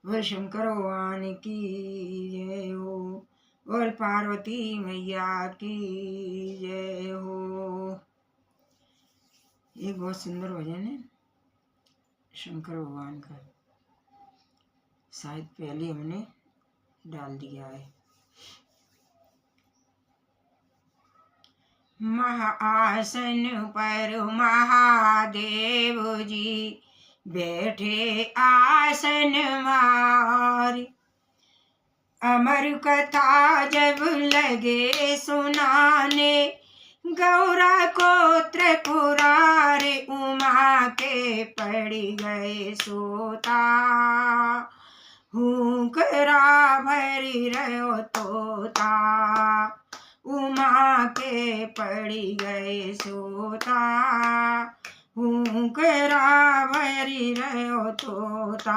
बोल शंकर भगवान की जय हो। बोल पार्वती मैया की जय हो। ये बहुत सुंदर भजन है शंकर भगवान का, शायद पहले हमने डाल दिया है। महाआसन पर महादेव जी बैठे आसन मारी, अमर कथा जब लगे सुनाने, गौरा को त्रिपुरारी उमा के पड़ गए सोता, हुंकरा भरी रहो तोता, उमा के पड़ी गए सोता, हुंकरा भरी रहो तोता।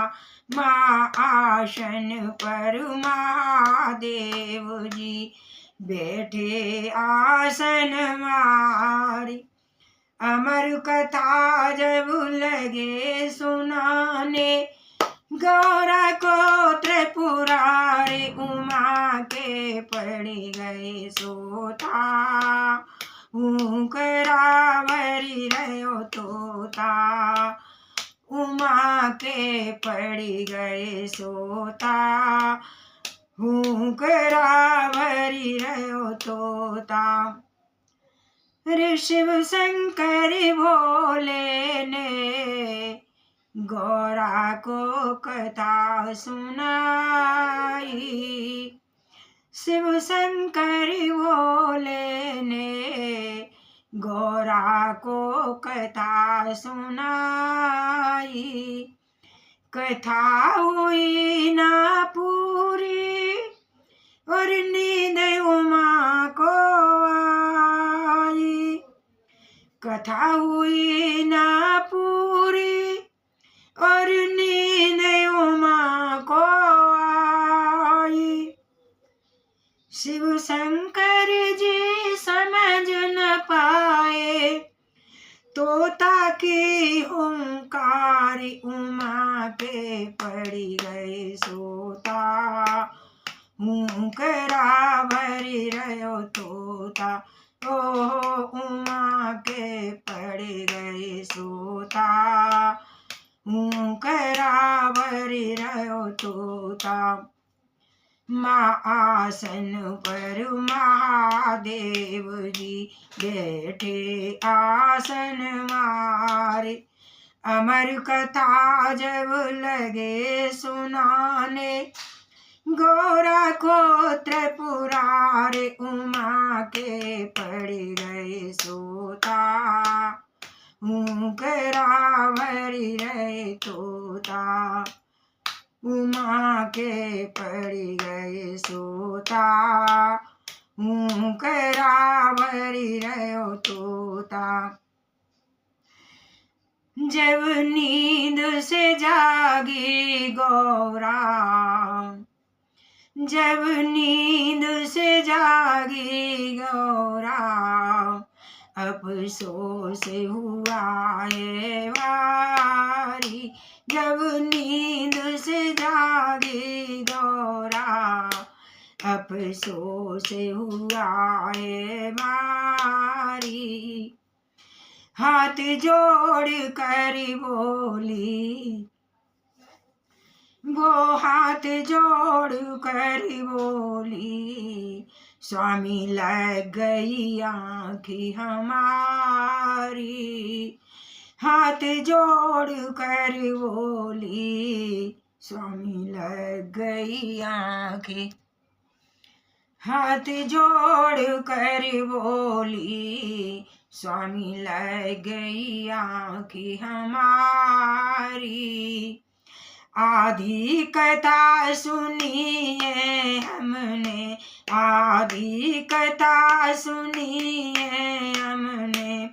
माँ आसन पर महादेव जी बैठे आसन मारी, अमर कथा जब लगे सुनाने, गौरा को त्रिपुरारी उमा के पड़ गए सोता, हुंकरा भरी रहो तोता, उमा के पड़ गए सोता, हुंकरा भरी रहो तोता। ऋषभ शंकर भोले ने गौरा को कथा सुनाई, शिव शंकर भोले ने गौरा को कथा सुनाई, कथा हुई ना पूरी और नींद उमा को आई, कथा हुई ना पूरी और नींद उमा को आई। शिव शंकर जी समझ न पाए, तोता की हुंकारी उमा के पड़ी गए सोता, हुंकरा भरी रहो तोता, ओ उमा के पड़ गए सोता, हुंकरा भरी रहो तोता। माँ आसन पर महादेव जी बैठे आसन मारे, अमर कथा जब लगे सुनाने, गौरा को त्रिपुरारी उमा के पड़ गए सोता, हुंकरा भरी रहे तोता, उमा के पड़ गए सोता, हुंकरा भरी रहो तोता। जब नींद से जागी गौरा, जब नींद से जागी गौरा, अफसोस हुआ है भारी, जब नींद से जागी गौरा, अफसोस हुआ है भारी, हाथ जोड़ कर बोली, वो हाथ जोड़ कर बोली, स्वामी लग गई आँखी हमारी, हाथ जोड़ कर बोली, स्वामी लग गई आँखी, हाथ जोड़ कर बोली, स्वामी लग गई आँखी हमारी, आधी कथा सुनी है हमने, आधी कथा सुनी है हमने,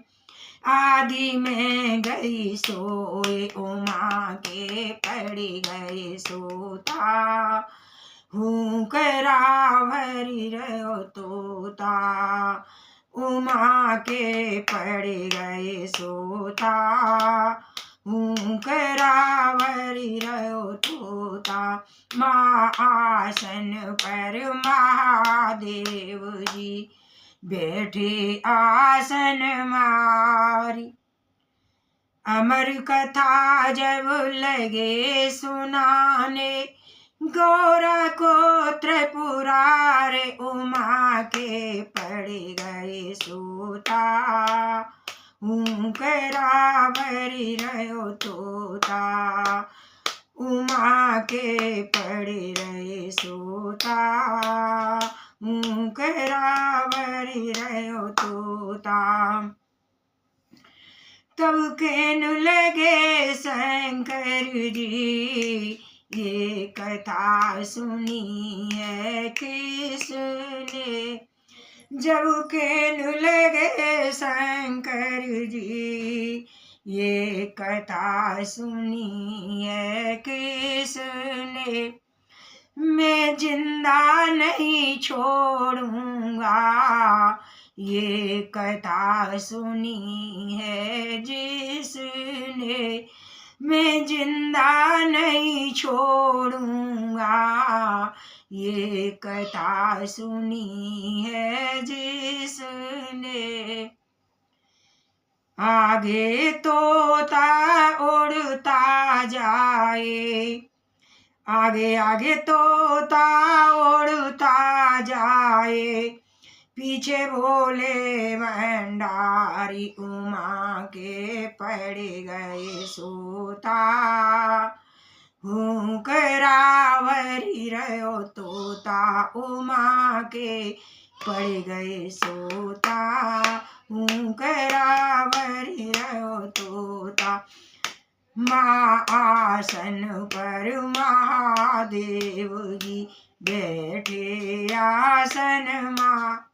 आधी में गई सोए उमा के पड़ गए सोता, हुंकरा भरी रहो तोता, उमा के पड़ गए सोता, करावरी रहो तोता। माँ आसन पर महादेव जी बैठे आसन मारी। अमर कथा जब लगे सुनाने, गौरा को त्रिपुरारे उमा के पड़ गए सूता। करावरी रहो तोता, उमा के पड़े रहे सोता। करावरी रहो तोता। तब कहने लगे शंकर जी, ये कथा सुनी है किसने। जब कहने लगे शंकर जी, ये कथा सुनी है किसने। मैं जिंदा नहीं छोड़ूंगा, ये कथा सुनी है जिसने। मैं जिंदा नहीं छोड़ूंगा, ये कथा सुनी है जिसने। आगे तोता उड़ता जाए, आगे आगे तोता उड़ता जाए, पीछे भोले भंडारी उमा के पड़ गए सोता। करावरी रहो तोता, उमा के पड़ गए सोता। करावरी रहो तोता। माँ आसन पर महादेव जी बैठे आसन माँ।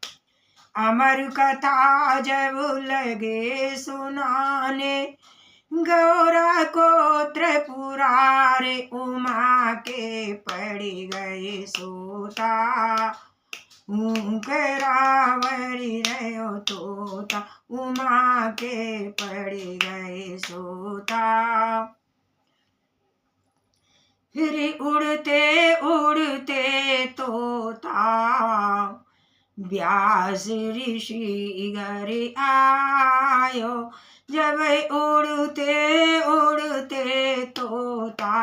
अमर कथा जब लगे सुनाने, गौरा को त्रिपुरारे उमा के पड़ गए सोता। करावरी रहो तोता, उमा के पड़ गए सोता। फिर उड़ते उड़ते तोता व्यास ऋषि घर आयो। जब उड़ते उड़ते तोता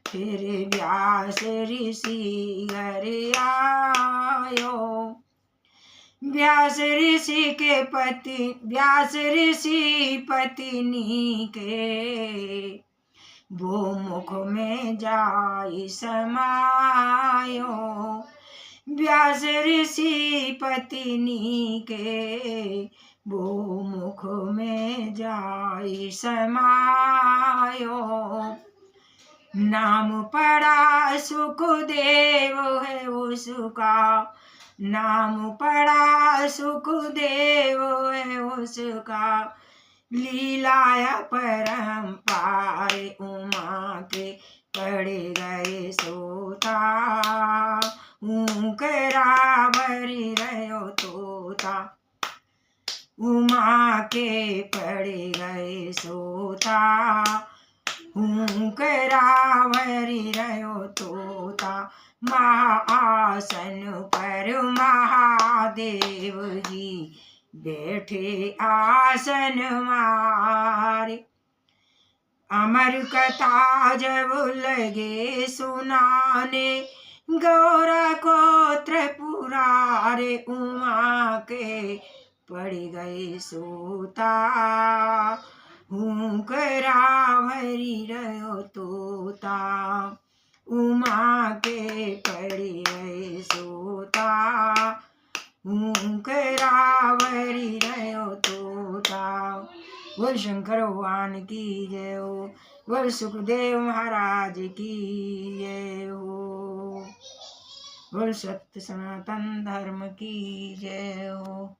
फिर व्यास ऋषि घर आयो। व्यास ऋषि पत्नी के वो मुख में जाई समायो। व्यास ऋषि पत्नी के वो मुख में जाई समायो। नाम पड़ा सुखदेव है उसका, नाम पड़ा सुखदेव है उसका। लीलाया परम्पार उमा के पड़ गए सोता। करावरी रहो तोता, उमा के पड़ गए सोता। करावरी रहो तोता। महाआसन पर महादेव जी बैठे आसन मारे। अमर कथा जब लगे सुनाने, गौरा को त्रिपुरारे उमा के पड़ गए सोता। करावरी रहो तोता, उमा के पड़ गए सोता। करावरी रहो तोता। बोल शंकर भगवान की जय हो, बोल सुखदेव महाराज की जय हो, बोल सत्य सनातन धर्म की जय हो।